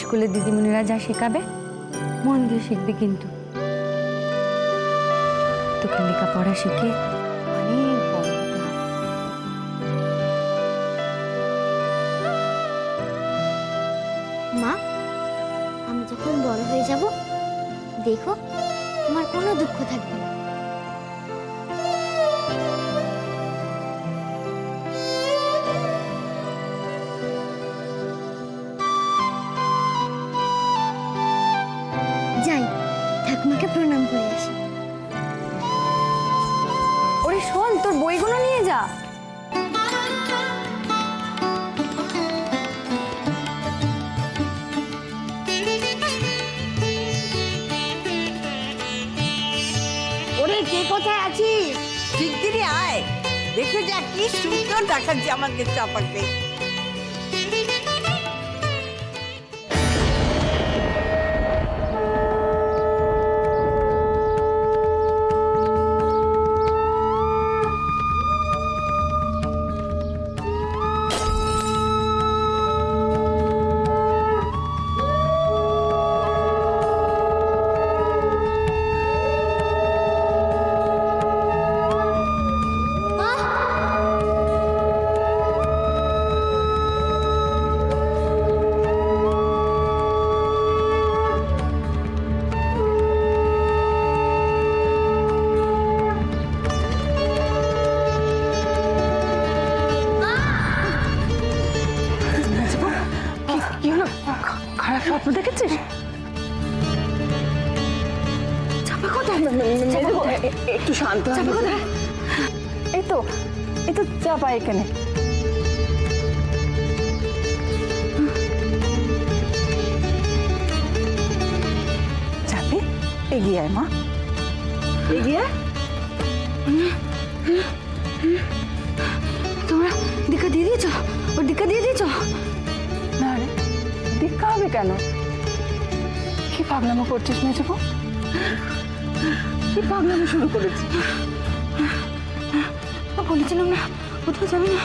স্কুলের দিদিমণিরা যা শেখাবে মন দিয়ে শিখবে, কিন্তু তোকে লেখাপড়া শিখে অনেক বড় হতে হবে। মা, আমি যখন বড় হয়ে যাব দেখো তোমার কোনো দুঃখ থাকবে না। যাই ঠাকুমাকে প্রণাম করে আসি। ওরে শোন, তোর বইগুলো নিয়ে যা। ওরে কে কোথায় আছিস? শিগগিরই আয়, দেখে যা কি সুন্দর দেখাচ্ছে আমাকে চাপাকে। কি হলো? খারাপ স্বপ্ন দেখেছিস? চাপা কোথায়? একটু শান্ত চাপা কোথায়? এই তো চাপা এখানে। চাপি এগিয়ে আয় মা, এগিয়ে আয়। তোমরা দীক্ষা দিয়ে দিয়েছ? ওর দীক্ষা দিয়ে দিয়েছ? না রে, দীক্ষা হবে কেন? কি পাগলামো করছিস মেজবু? কি পাগলামো শুরু করেছিস? বলেছিলাম না কোথাও যাবে না,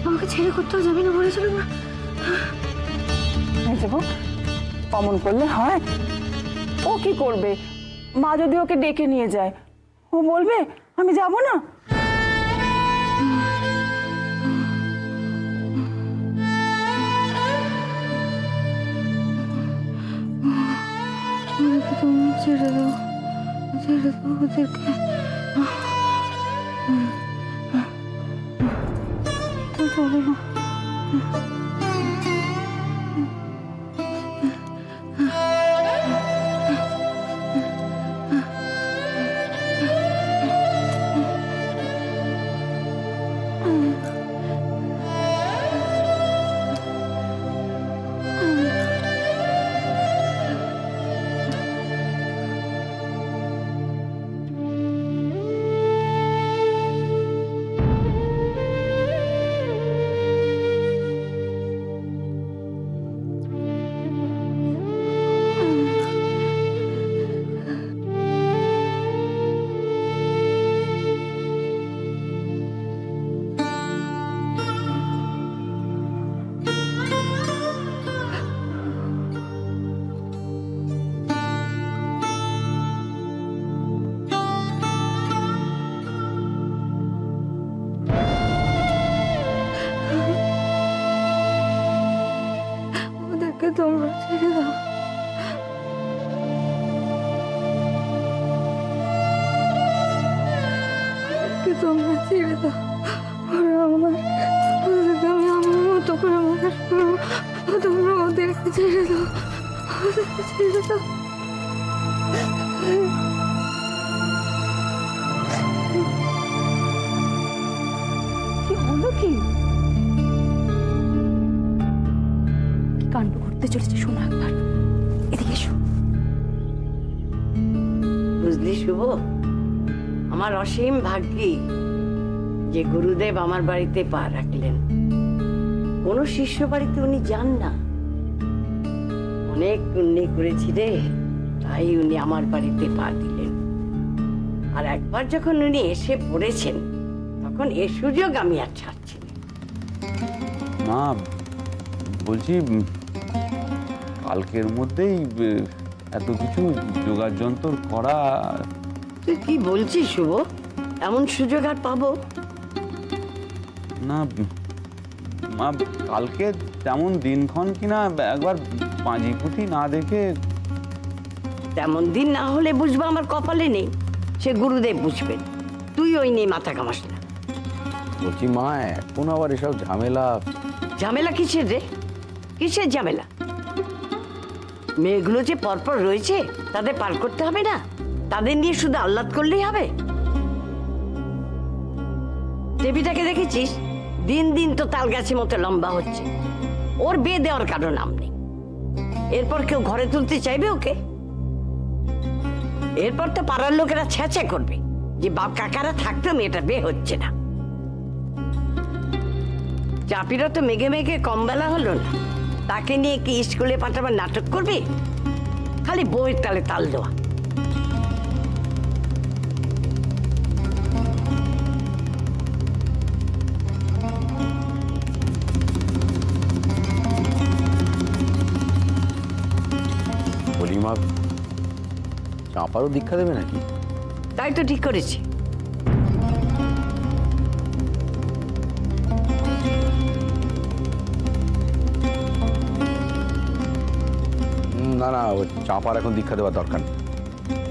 আমাকে ছেড়ে কোথাও যাবে না বলেছিলাম না। মেজবু অমন করলে হয়? ও কি করবে? মা যদি ওকে ডেকে নিয়ে যায়, ও বলবে আমি যাব না? তুমি ছেড়ে দাও, ছেড়ে দাও ওদেরকে। চলো না। ওদেরকে তোমরা ছেড়ে দাও। ওদেরকে তোমরা ছেড়ে দাও। ওরা আমার, ওদেরকে আমি আমার মতো করে মানুষ করবো। তোমরা ওদেরকে ছেড়ে দাও, ওদেরকে ছেড়ে দাও। কি হলো? কি কাণ্ড করতে চলেছে, শোনো একবার, এদিকে এসো। বুঝলি শুভ, আমার অসীম ভাগ্যি যে গুরুদেব আমার বাড়িতে পা রাখলেন। কোনো শিষ্য বাড়িতে উনি যান না। অনেক পুণ্য করেছি রে, তাই উনি আমার বাড়িতে পা দিলেন। আর একবার যখন উনি এসে পড়েছেন, তখন এখন এ সুযোগ আমি আর ছাড়ছি না। মা বলছি কালকের মধ্যেই এত কিছু জোগাড় যন্ত্র করা। তুই কি বলছিস শুভ? এমন সুযোগ আর পাবো? না মা, কালকে তেমন দিনক্ষণ কিনা একবার পাঁজি পুঁথি না দেখে। তেমন দিন না হলে বুঝবো আমার কপালে নেই, সে গুরুদেব বুঝবেন। তুই ওই নিয়ে মাথা কামাস না। বলছি মা, এখন আবার এসব ঝামেলা? ঝামেলা কিসের রে? কিসের ঝামেলা? মেয়েগুলো যে পরপর রয়েছে তাদের পার করতে হবে না? তাদের নিয়ে শুধু আহ্লাদ করলেই হবে? দেবীটাকে দেখেছিস? দিন দিন তো তাল গাছের মতো লম্বা হচ্ছে। ওর বিয়ে দেওয়ার কারো নাম নেই। এরপর কেউ ঘরে তুলতে চাইবে ওকে? এরপর তো পাড়ার লোকেরা ছ্যাঁচে করবে যে বাপ কাকারা থাকতেও মেয়েটা বিয়ে হচ্ছে না। চাপিরা তো মেঘে মেঘে কম বেলা হলো না, তাকে নিয়ে কি স্কুলে পাঠাবার নাটক করবে? খালি বইয়ের তালে তাল দেওয়া। বলি মা, চাঁপারও দীক্ষা দেবে নাকি? তাই তো ঠিক করেছি। না না, ওই চাঁপার এখন দীক্ষা দেওয়ার দরকার নেই।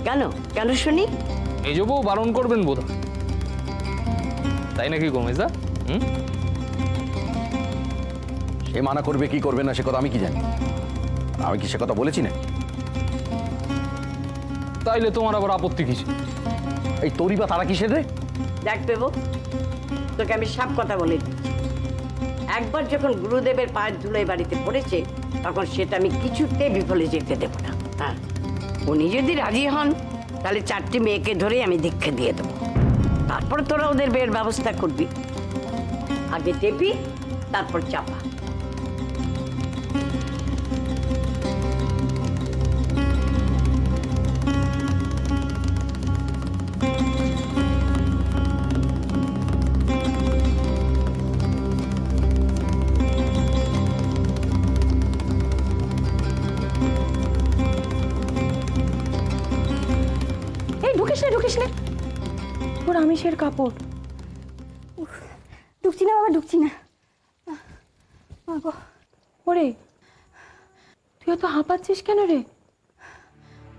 কেন কেন শুনি? মেজবউ বারণ করবেন বোধ হয়, তাই নাকি গোমেজদা? সে মানা করবে কি করবে না সে কথা আমি কি জানি? আমি কি সে কথা বলেছি না? তাইলে তোমার আবার আপত্তি কিসে? এই তোরই বা তারা কিসের রে? দেখ দেবো, তোকে আমি সব কথা বলে দিচ্ছি। একবার যখন গুরুদেবের পায়ের ধুলোয় বাড়িতে পড়েছে, তখন সেটা আমি কিছুতে বিফলে যেতে দেব না। হ্যাঁ, উনি যদি রাজি হন তাহলে 4টি মেয়েকে ধরে আমি দীক্ষা দিয়ে দেবো। তারপর তোরা ওদের বিয়ের ব্যবস্থা করবি। আগে টেপি, তারপর চাপা। ঢুকিস না, ওর আমিষের কাপড়। ঢুকছি না বাবা, ঢুকছি না। ওরে, তুই এত হাঁপাচ্ছিস কেন রে?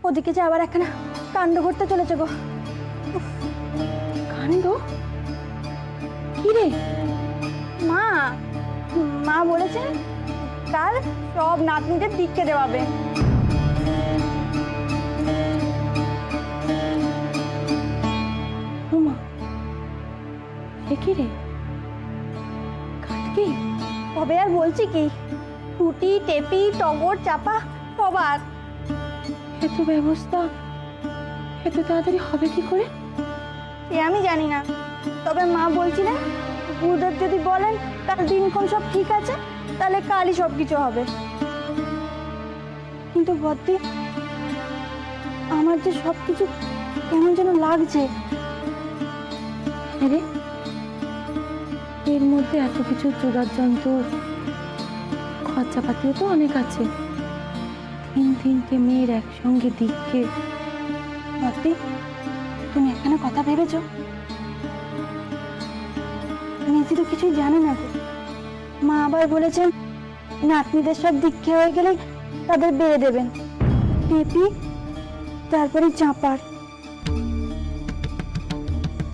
ওদিকে যে আবার একখানা কাণ্ড করতে চলেছে গো। কাণ্ড? কি রে? মা বলেছে কাল সব নাতনিদের দীক্ষা দেওয়াবে। কি রে? কি তবে আর বলছি কি, টুটি টেপি টগর চাপা সবার এত ব্যবস্থা এত তাড়াতাড়ি হবে কি করে? এ আমি জানি না, তবে মা বলছিল গুরুদেব যদি বলেন তার দিনক্ষণ সব ঠিক আছে, তাহলে কালই সব কিছু হবে। কিন্তু বদ্দি, আমার যে সব কিছু কেমন যেন লাগছে। আরে এর মধ্যে এত কিছু জোগাড় যন্ত্র, খরচাপাতিও তো অনেক আছে। 3 মেয়ের একসঙ্গে দিককে। বদ্দি, তুমি এখানে কথা ভেবেছো? মেজি তো কিছুই জানে না গো। মা আবার বলেছেন নাতনিদের সব দীক্ষা হয়ে গেলে তাদের বেড়ে দেবেন, টেপি তারপরে চাঁপার।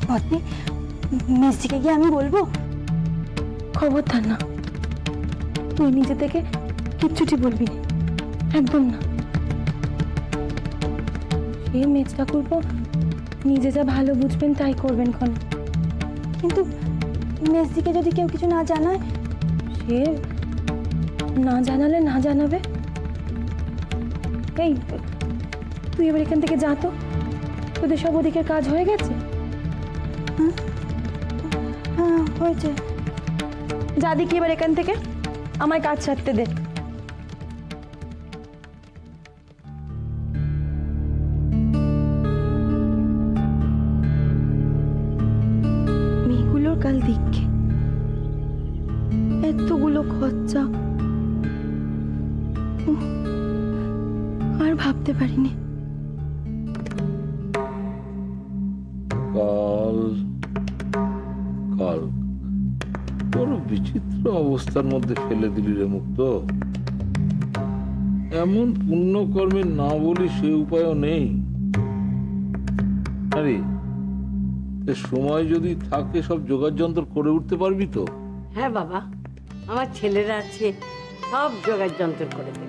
বদ্দি, মেজিকে গিয়ে আমি বলবো? খবরদার না, তুই নিজে থেকে কিচ্ছুটি বলবি না, একদম না। সে মেজ ঠাকুরপো নিজে যা ভালো বুঝবেন তাই করবেন ক্ষণ। কিন্তু মেজদিকে যদি কেউ কিছু না জানায়, সে না জানালে না জানাবে। এই তুই এবার এখান থেকে যা তো, তোদের সব ওদিকের কাজ হয়ে গেছে? হ্যাঁ হয়েছে। যা দেখি এবার এখান থেকে, আমায় কাজ ছাড়তে দে। মেয়েগুলো ওর কাল দীক্ষে, এতগুলো খরচা, উহ, আর ভাবতে পারিনি। কাল কাল বড় বিচিত্র অবস্থার মধ্যে ফেলে দিলি রে মুক্ত। এমন পুণ্যকর্মে না বলি সে উপায়ও নেই। আরে এ সময় যদি থাকে সব জোগাড় যন্ত্র করে উঠতে পারবি তো? হ্যাঁ বাবা, আমার ছেলেরা আছে, সব জোগাড় যন্ত্র করে দেবে।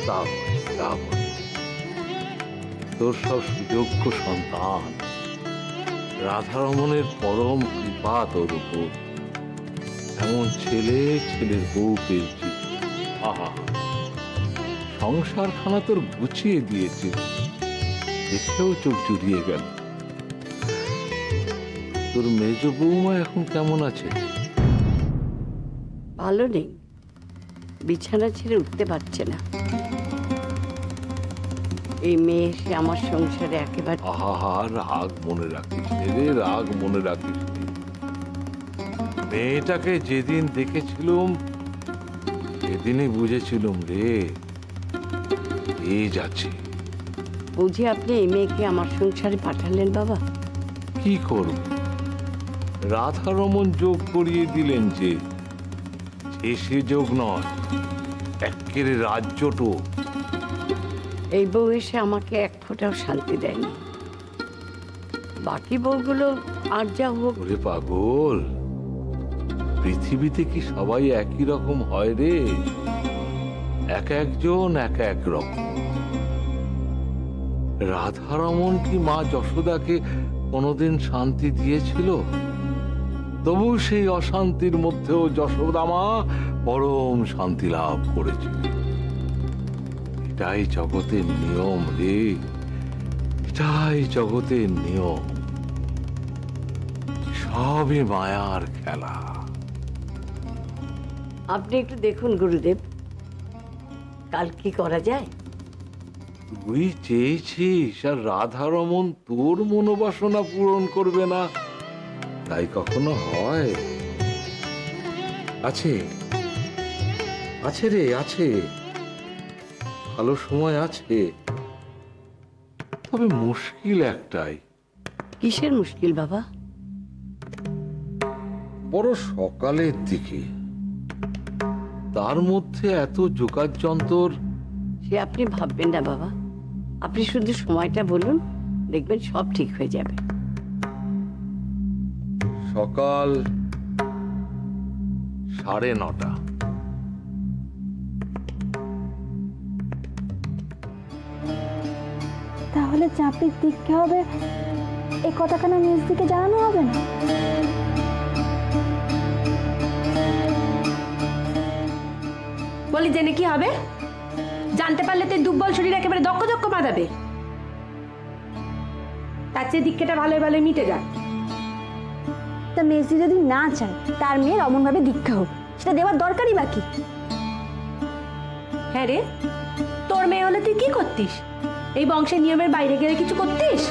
তা বটে, তা বটে। তোর সব সুযোগ্য সন্তান, রাধারমণের পরম কৃপা তোর উপর। এমন ছেলে, ছেলের বউ পেয়েছি। আহা, সংসারখানা তোর গুছিয়ে দিয়েছে, দেখেও চোখ জুড়িয়ে গেল। তোর মেজ বৌমা এখন কেমন আছে? ভালো নেই, বিছানা ছেড়ে উঠতে পারছে না। এই মেয়ে এসে আমার সংসারে একেবারে আহা, রাগ মনে রাখিস নে রে, রাগ মনে রাখিস নে। মেয়েটাকে যেদিন দেখেছিলুম সেদিনই বুঝেছিলুম রে, এই যাচ্ছে। বুঝে আপনি এই মেয়েকে আমার সংসারে পাঠালেন বাবা? কি করব, রাধারমণ যোগ করিয়ে দিলেন যে সে যোগ নয়, একেবারে রাজ্যটো। এই বউ এসে আমাকে এক ফোঁটাও শান্তি দেয়নি। বাকি বউগুলো আর যা হোক, ওরে পাগল, পৃথিবীতে কি সবাই একই রকম হয় রে? এক একজন এক এক রকম। রাধারমণ কি মা যশোদাকে কোনোদিন শান্তি দিয়েছিল? তবু সেই অশান্তির মধ্যেও যশোদা মা পরম শান্তি লাভ করেছিল। এটাই জগতের নিয়ম রে, এটাই জগতের নিয়ম। সবই মায়ার খেলা। আপনি একটু দেখুন গুরুদেব, কাল কি করা যায়। তুই চেয়েছিস আর রাধারমণ তোর মনোবাসনা পূরণ করবে না, তাই কখনো হয়? আছে আছে রে, আছে, ভালো সময় আছে। তবে মুশকিল একটাই। কিসের মুশকিল বাবা? বড় সকালের দিকে, তার মধ্যে এত যোগাড় যন্ত্র। সে আপনি ভাববেন না বাবা, আপনি শুধু সময়টা বলুন, দেখবেন সব ঠিক হয়ে যাবে। সকাল 9:30। তাহলে চাপির দীক্ষা হবে, এই কথাখানা মেজদিকে জানানো হবে না? বলি জেনে কি হবে? জানতে পারলে তো দুর্বল শরীর একেবারে দক্ষ দক্ষ বাঁধাবে। তার চেয়ে দীক্ষাটা ভালোই ভালোই মিটে যাক। তা মেজদি যদি না চায় তার মেয়ের অমনভাবে দীক্ষা হোক, সেটা দেওয়ার দরকারই বাকি। হ্যাঁ রে, তোর মেয়ে হলে তুই কি করতিস? এই বংশের নিয়মের বাইরে গেলে কিছু করতিস?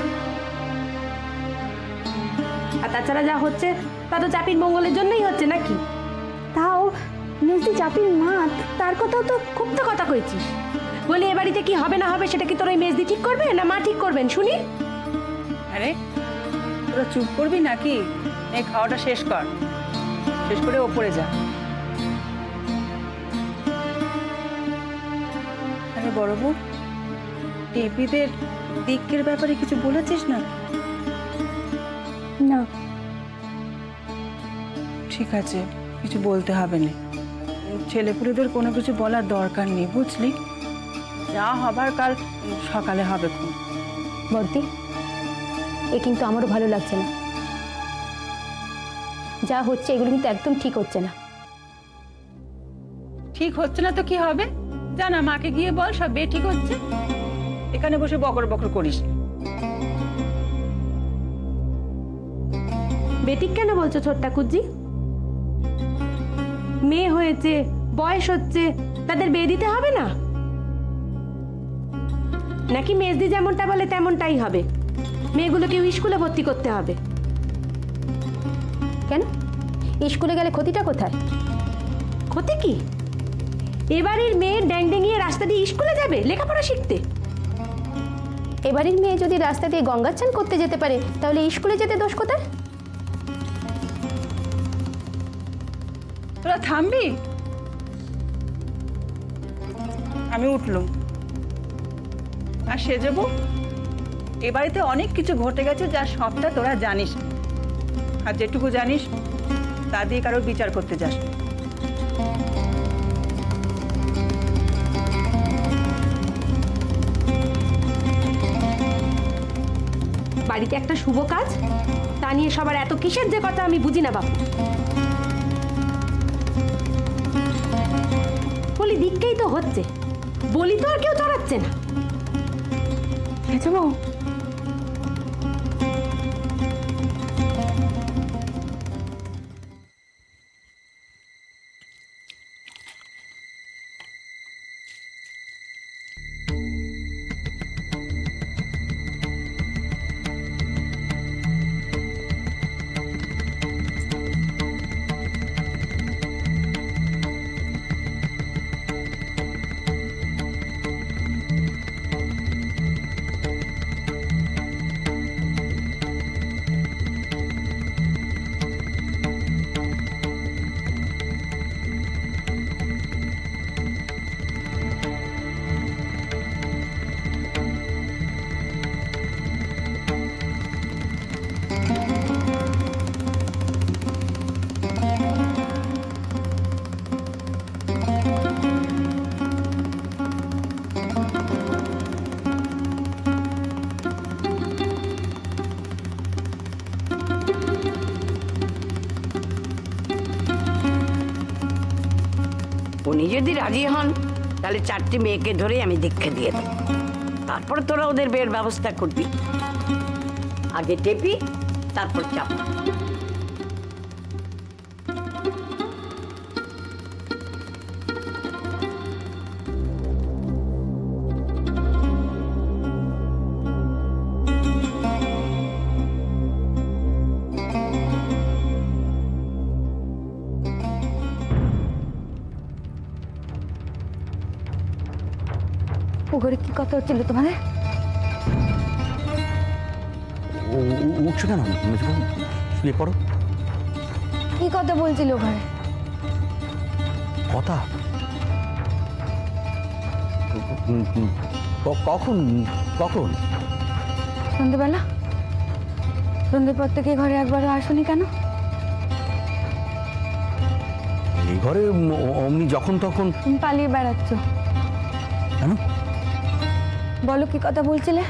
আর তাছাড়া যা হচ্ছে তা তো চাপির মঙ্গলের জন্যই হচ্ছে নাকি? তাও মেজদি চাপির মা, তার কথাও তো খুব তো কথা কইছিস। বলি এ বাড়িতে কি হবে না হবে সেটা কি তোর ওই মেজদি ঠিক করবে না মা ঠিক করবেন শুনি? আরে তোরা চুপ করবি নাকি? এই খাওয়াটা শেষ কর, শেষ করে ওপরে যা। আরে বড় বউ, টেপিদের দীক্ষের ব্যাপারে কিছু বলেছিস না? না। ঠিক আছে, কিছু বলতে হবে না। ছেলেপুলেদের কোনো কিছু বলার দরকার নেই, বুঝলি? যা হবার কাল সকালে হবে। বর্দি, এ কিন্তু আমারও ভালো লাগছে না। যা হচ্ছে এগুলো কিন্তু একদম ঠিক হচ্ছে না। ঠিক হচ্ছে না তো কি হবে? জানা মাকে গিয়ে বল সব ঠিক হচ্ছে। এখানে বসে বকর বকর করিস। বেটিক কেন বলছো ছোট্টা কুজি? মেয়ে হয়েছে, বয়স হচ্ছে, তাদের বিয়ে দিতে হবে না নাকি? মেজদি যেমনটা বলে তেমনটাই হবে? মেয়েগুলোকে স্কুলে ভর্তি করতে হবে কেন? স্কুলে গেলে ক্ষতিটা কোথায়? ক্ষতি কি? এবারের মেয়ে ড্যাং ডেঙিয়ে রাস্তা দিয়ে স্কুলে যাবে লেখাপড়া শিখতে? এবারের মেয়ে যদি রাস্তা দিয়ে গঙ্গা স্নান করতে যেতে পারে তাহলে স্কুলে যেতে দোষ কোথায়? তোরা থামবি? আমি উঠলুম আর সে যাবো। এ বাড়িতে অনেক কিছু ঘটে গেছে যা সবটা তোরা জানিস না। আর যেটুকু জানিস তা দিয়ে কারোর বিচার করতে যাস না। বাড়িতে একটা শুভ কাজ, তা নিয়ে সবার এত কিসের যে কথা আমি বুঝি না বাপু। বলি দিককেই তো হচ্ছে, বলি তো আর কেউ চড়াচ্ছে না। যাবো উনি যদি রাজি হন তাহলে 4টি মেয়েকে ধরে আমি দীক্ষা দিয়ে দেব। তারপর তোরা ওদের বিয়ের ব্যবস্থা করবি। আগে টেপি, তারপর চাপা। ও ঘরে কি কথা হচ্ছিল তোমাদের? উঠছো কেন মেজবাবু? শুয়ে পড়ো। কি কথা বলছিল ঘরে? কথা? কখন কখন? সন্ধ্যেবেলা। সন্ধ্যের পর থেকে ঘরে একবারও আসনি কেন? এই ঘরে অমনি যখন তখন। তুমি পালিয়ে বেড়াচ্ছ কেন? বলো কি কথা বলছিলে?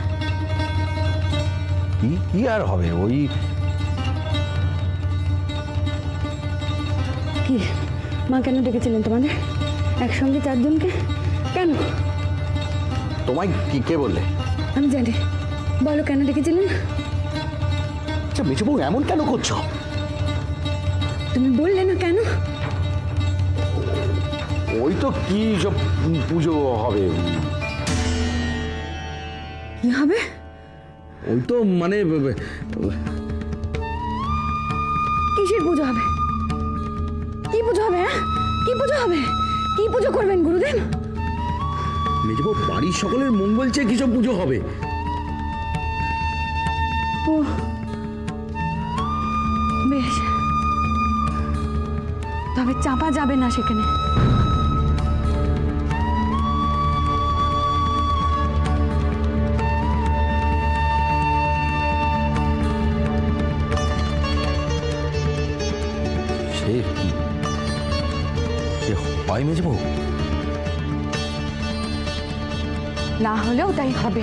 কি আর হবে ওই। কি মা কেন ডেকেছিলেন তোমাদের একসঙ্গে 4 জনকে? কেন? তোমায় কে বললে? আমি জানি, বলো কেন ডেকেছিলেন? আচ্ছা মেজবাবু এমন কেন করছো? তুমি বললে না কেন? ওই তো কি সব পুজো হবে। কি হবে? ওই তো মানে কিসের পুজো হবে? কি পুজো হবে? হ্যাঁ, কি পুজো হবে? কি পুজো করবেন গুরুদেব? মেজবাবু বাড়ির সকলের মঙ্গল চেয়ে কি সব পুজো হবে। ও বেশ, তবে চাপা যাবে না সেখানে। সে কি হয় মেজবাবু? না হলেও তাই হবে।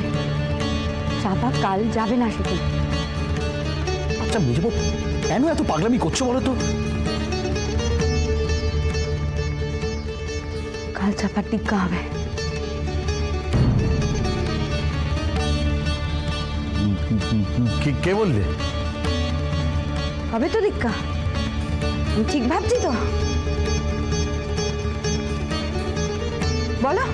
চাপা কাল যাবে না সেখানে। আচ্ছা মেজবাবু কেন এত পাগলামি করছো বলো তো? কাল চাপার টিক্কা হবে। কে বললে? হবে তো দীক্ষা। আমি ঠিক ভাবছি তো? বলো।